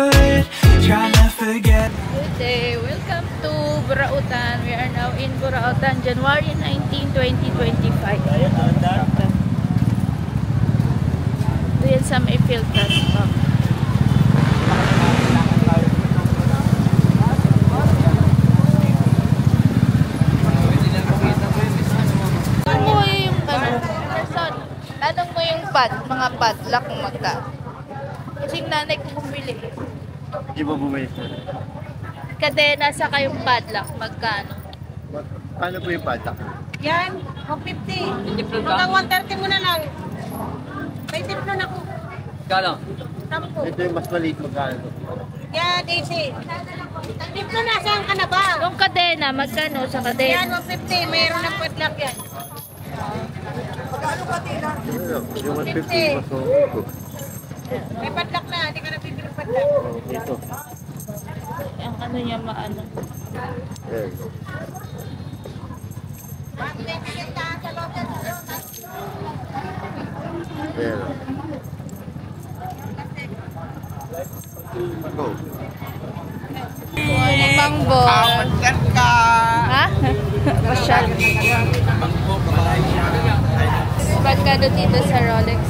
good, trying to forget. Good day, welcome to Burautan. We are now in Burautan, January 19, 2025. Doon sa may filter pa. Tanong mo yung mga padlock kung magkano. Kasi nanay ko bumili. Di ba bumili? Kadena sa kayong padlock, magkano? Paano po yung padlock? Yan, 150. Hanggang 130 mo na lang. May tiplo na ko. Kano? 10. Ito yung mas maliit magkano. Yan, easy. Tiplo na, saan ka na ba? Yung kadena, magkano sa kadena? Yan, 150. Mayroon ng padlock yan. Yung 150 mas maliit. May padlock na, hindi ka na bibili ng padlock. Ito. Ang ano niya, maano. Ayan. Ayan. Go. Morning, Mangbol. ka! Ha? Masyal. Magkano dito sa Rolex?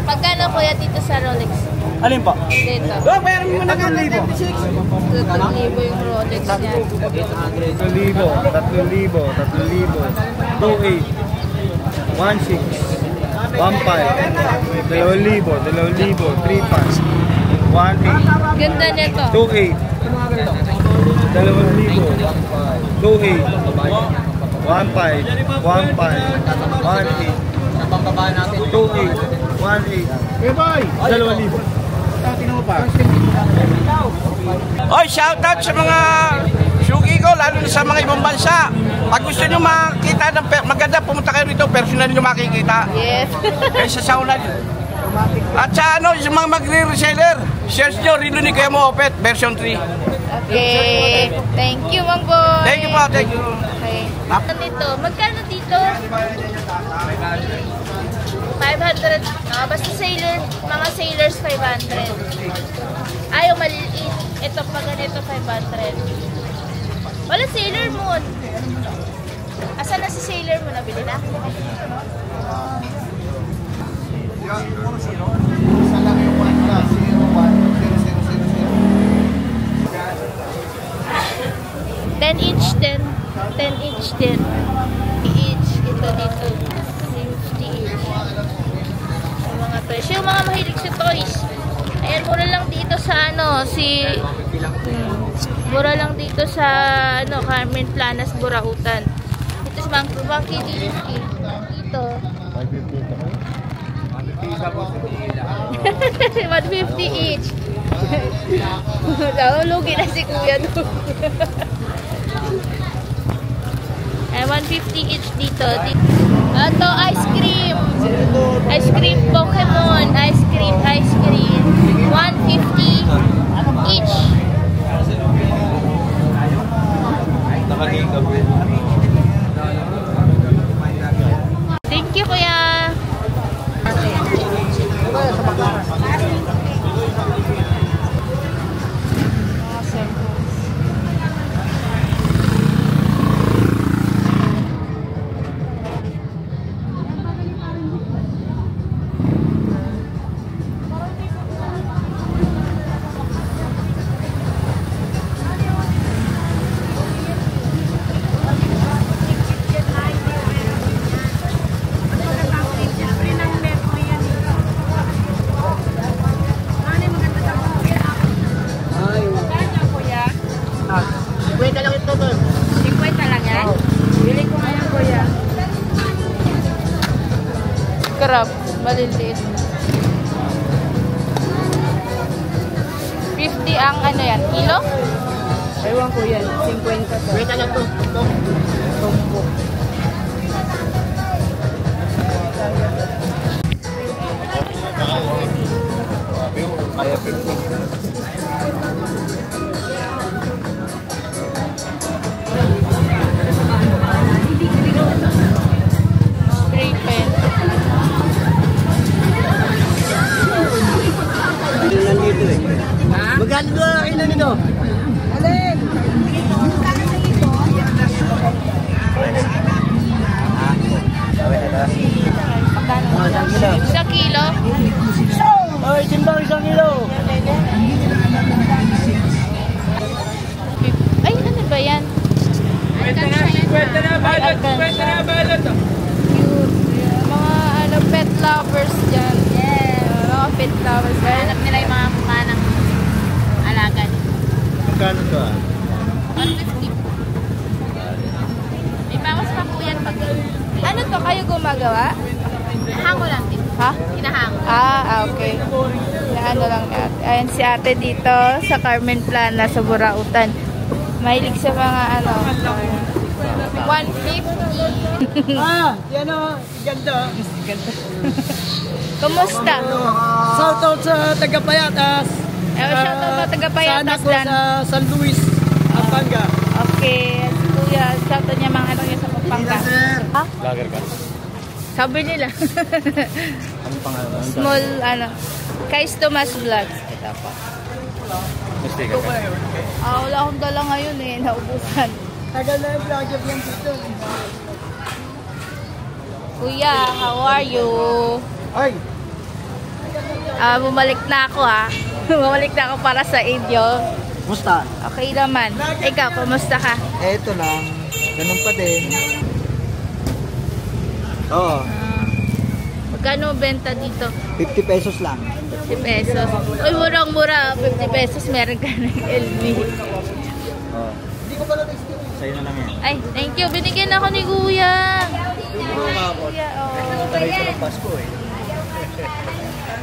Magkano kuya dito sa Rolex? Alin pa? Dito. Bayaran mo na 3,000. 3,000 yung Rolex niya. 3,000, 1,500, 3,500, 2,000, 3,500, 1,800, Ganda nito. 2,800, 2,000, 2,800, 1,500, 1,500, 1,800, 2,800, 1,800, 2,000. Oy, shoutout sa mga sugi ko, lalo na sa mga ibang bansa. Pag gusto nyo makita ng maganda, pumunta kayo rito, personal nyo makikita. Yes. Kaysa sa ulan. At sa ano, yung mga magre-reseller, search nyo, Rino ni Kuya Mo Opet, version 3. Okay. Thank you, Mangboy. Thank you po, thank you. Okay. Nito, magkano dito? 500. Basta sailor, mga sailors 500. Ayaw maliit. Ito pa ganito 500. Wala Sailor Moon. Asan na si Sailor Moon? Nabili na? $10 each din. 10 each din. Each. Ito dito. 50 each. Yung mga presyo. Yung mga mahilig sa toys. Ayan, mura lang dito sa ano, mura lang dito sa ano, Carmen Planas, Burautan. Ito sa Monkey Disney. Dito. 150 each. Lugi na si Kuya doon. 150 each dito. Ito, ice cream. Ice cream Pokemon. Ice cream. 150 each. Thank you, Kuya. Crab, maliliit. 50 ang ano yan, kilo? Ewan ko yan, 50 to. Wait lang to. Tumpok. Kaya 50. Spray pen. Nandito eh. Magkano doon ang kilo nito? Alin? Isang kilo? Ay, simbang 1 kilo. Ay, ano ba yan? Pwede na balot. Pwede na balot. Cute. Mga ano, pet lovers dyan. Mga pet lovers. Hanap nila yung mga mukha ng alaga. Magkano to 150. May bawas pa po yan pag... Ano to? Kayo gumagawa? Hango lang din. Ha? Hinahango. Okay. Ano lang natin. Ayan si ate dito sa Carmen Plana sa Burautan. Mahilig sa mga ano. 150. Yan o. Ganda. Kumusta? Shoutout sa tagapayatas. Shoutout sa tagapayatas Sa anak ko sa San Luis, Pampanga. Okay. Si Kuya, shoutout niya mga ano niya sa Pampanga. Ha? Vlogger ka. Sabi nila. Anong pangalan? Small, ano. Kais Tomas Vlogs. Ito po. Mistaken ka. Wala akong dala ngayon eh. Naubusan. Tagal na yung vlogger yan dito. Kuya, how are you? Ay! Bumalik na ako ha. Bumalik na ako para sa inyo. Musta? Okay naman. Ikaw, kumusta ka? Eto lang. Ganun pa din. Oo. Magkano benta dito? 50 pesos lang. 50 pesos. Uy, murang-mura. 50 pesos meron ka ng LV. Oo. Hindi ko pala na-experience. Sa'yo na lang yan. Ay, thank you. Binigyan ako ni Kuya. Kuya, Taray ko ng Pasko eh.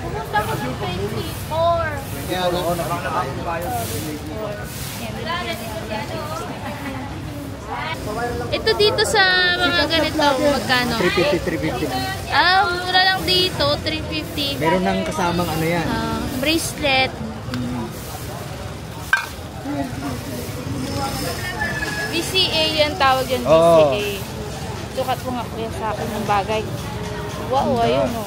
Pumunta ko sa 24. Kaya ako Ito dito sa mga ganito, magkano? 350. Mura lang dito, 350. Meron ng kasamang ano yan. Bracelet. BCA yan tawag yan, BCA. Sukat mo nga kuya sa akin ng bagay. Wow, ayun o.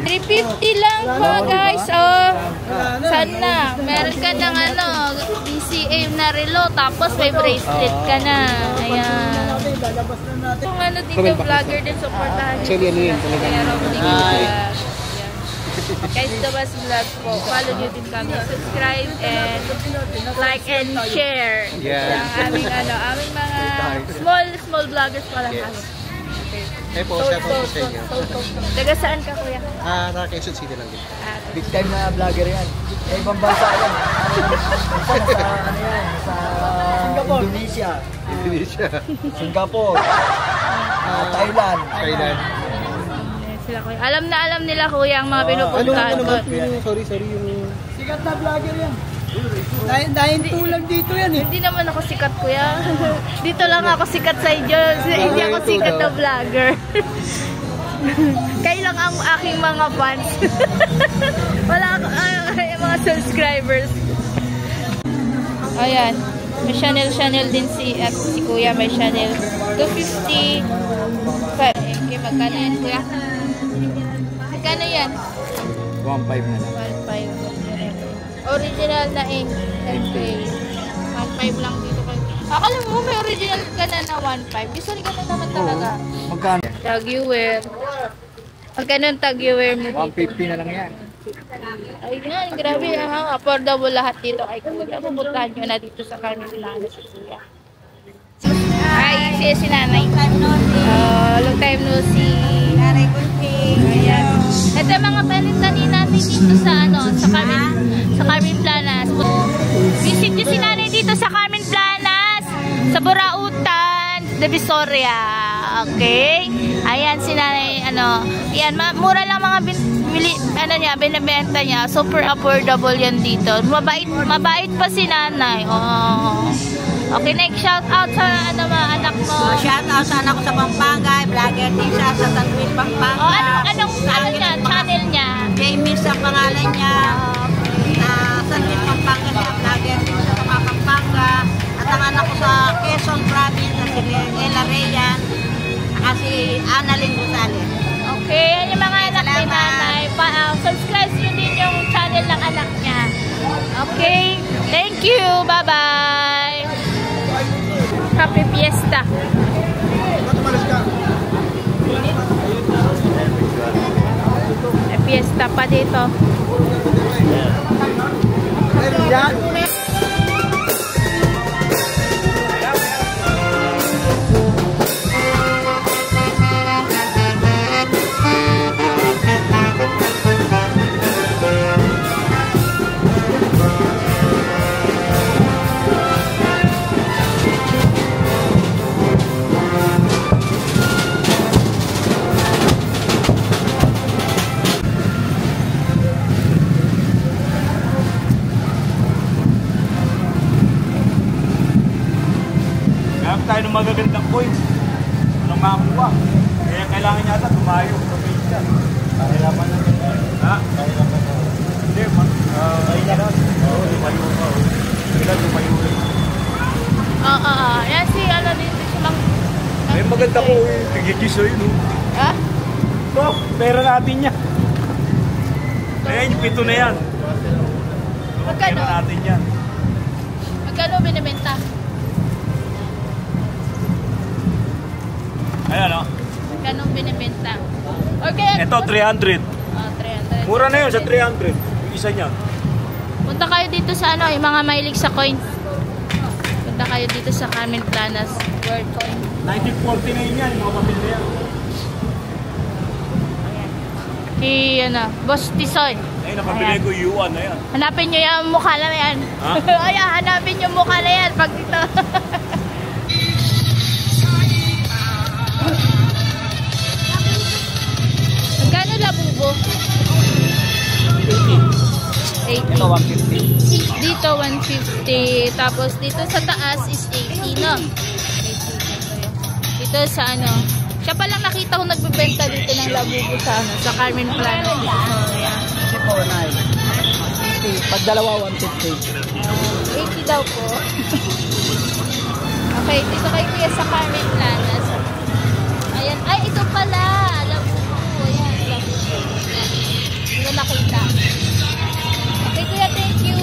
350 lang po guys, sana meron ka ng ano, BCA na relo, tapos may bracelet ka na. Ayan. Kung ano dito, vlogger din, supportahan nyo. Actually, ano yun talaga? Guys, Tomas Vlog po. Follow nyo din kami. Subscribe and like and share. Yeah. Ang aming mga small vloggers pala. Eh po, shout out sa inyo. Taga saan ka kuya? Naka Quezon City lang din. Big time na vlogger yan. Ibang bansa yan. Sa Indonesia. Singapore. Thailand. Sila kuya. Alam nila kuya ang mga pinupuntahan ko. Sorry, yung... Sikat na vlogger yan. Dahil lang dito yan eh. Hindi naman ako sikat kuya. Dito lang ako sikat sa inyo. Hindi ako sikat na vlogger. Kayo lang ang aking mga fans. Wala ako, mga subscribers. Ayan. May Chanel din si kuya. May Chanel. 250. Okay, magkano yan kuya? Magkano yan? 1.5 na lang. 1.5. Original na MK. 1.5 lang dito kayo. Akala mo may original ka na 1.5. Gusto ka na naman talaga. Magkano? Tag-wear. Magkano ang tag-wear mo dito? 150 na lang yan. Ay nga, grabe. Affordable lahat dito. Ay, kung pupuntahan nyo na dito sa Carmen Plana si Kuya. Hi, siya si Nanay. Long time no see. Nanay Kunting. Ayan. Ito mga panintanin natin dito sa Carmen Planas. Visit nyo si Nanay dito sa Carmen Planas, sa Burautan, Divisoria. Okay? Ayan si Nanay, ayan, mura lang mga binibenta niya. Super affordable yan dito. Mabait pa si Nanay. Oh. Okay, next shout out sa mga anak mo. Shout out sa anak ko sa Pampanga. Vlogger din siya sa San Luis, Pampanga. Anong channel niya? Jamie sa pangalan niya. San Luis, Pampanga siya. Vlogger din siya sa Pampanga. At ang anak ko sa Quezon Province, si Ella Reyan. Si Annalyn Rosales. Okay, yan yung mga anak ni Nanay. Subscribe nyo din Thank you. Bye-bye. Happy Fiesta. May fiesta pa dito. Tayo ng magagandang coins ng makakuha. Kaya kailangan yata tumayo sa page ka. Kahirapan na. Ha? Kahirapan na. Hindi, kahirapan. Oo, tumayo ka. Kailan tumayo rin. Yan si ano dito silang... May maganda ko eh. Tigil-giso yun. Ha? Ito, pera natin niya. Ayan, yung pito na yan. Magkano? Pera natin yan. Magkano binibenta? Ayan o. Magkano binibenta? Okay. Ito, 300. 300. Mura na yun sa 300. Yung isa niya. Punta kayo dito sa ano, yung mga mahilig sa coins. Punta kayo dito sa Carmen Planas World Coin. 1949 yan, yung mga papel na yan. Si ano, Boss Tisoy. Ayun, napabili ko yuan na yan. Hanapin nyo yung mukha na yan. Ha? Ayan, hanapin yung mukha na yan pag dito. Magkano labubo? 80. Ito, 150. Dito 150. Tapos dito sa taas is 80, no? 80. Dito sa ano. Siya palang nakita ko nagbebenta dito ng labubo sa ano, sa Carmen Planas. Ayan. Pag dalawa, 150. 80 daw po. Okay, dito kay Kuya sa Carmen Planas. Ayan. Ay, ito pala. Labubo. Ayan, labubo. Hindi ko nakita. Okay, Kuya, thank you.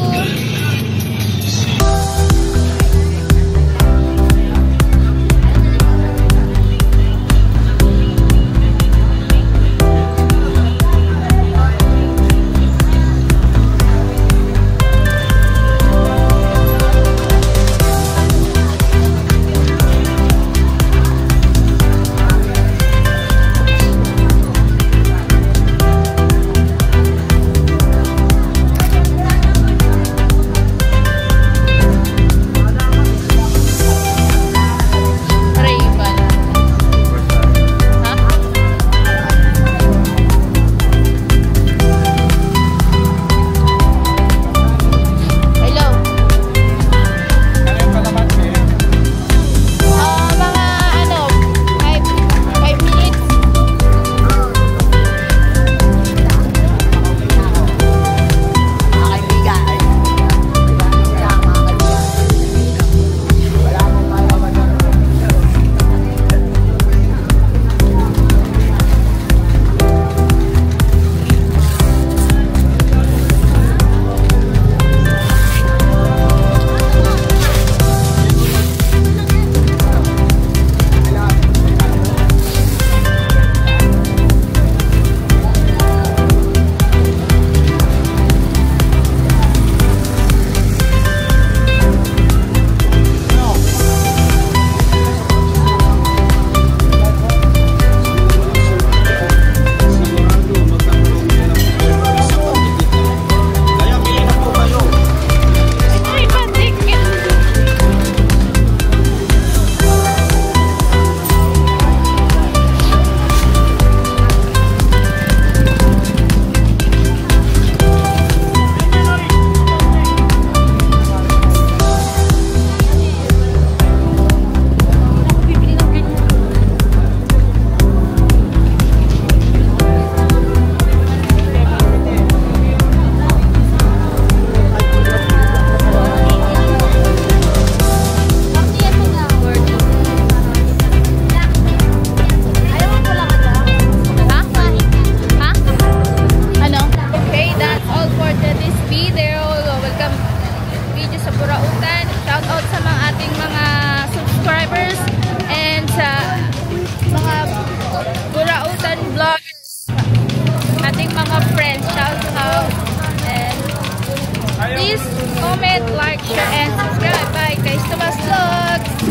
Vlogs!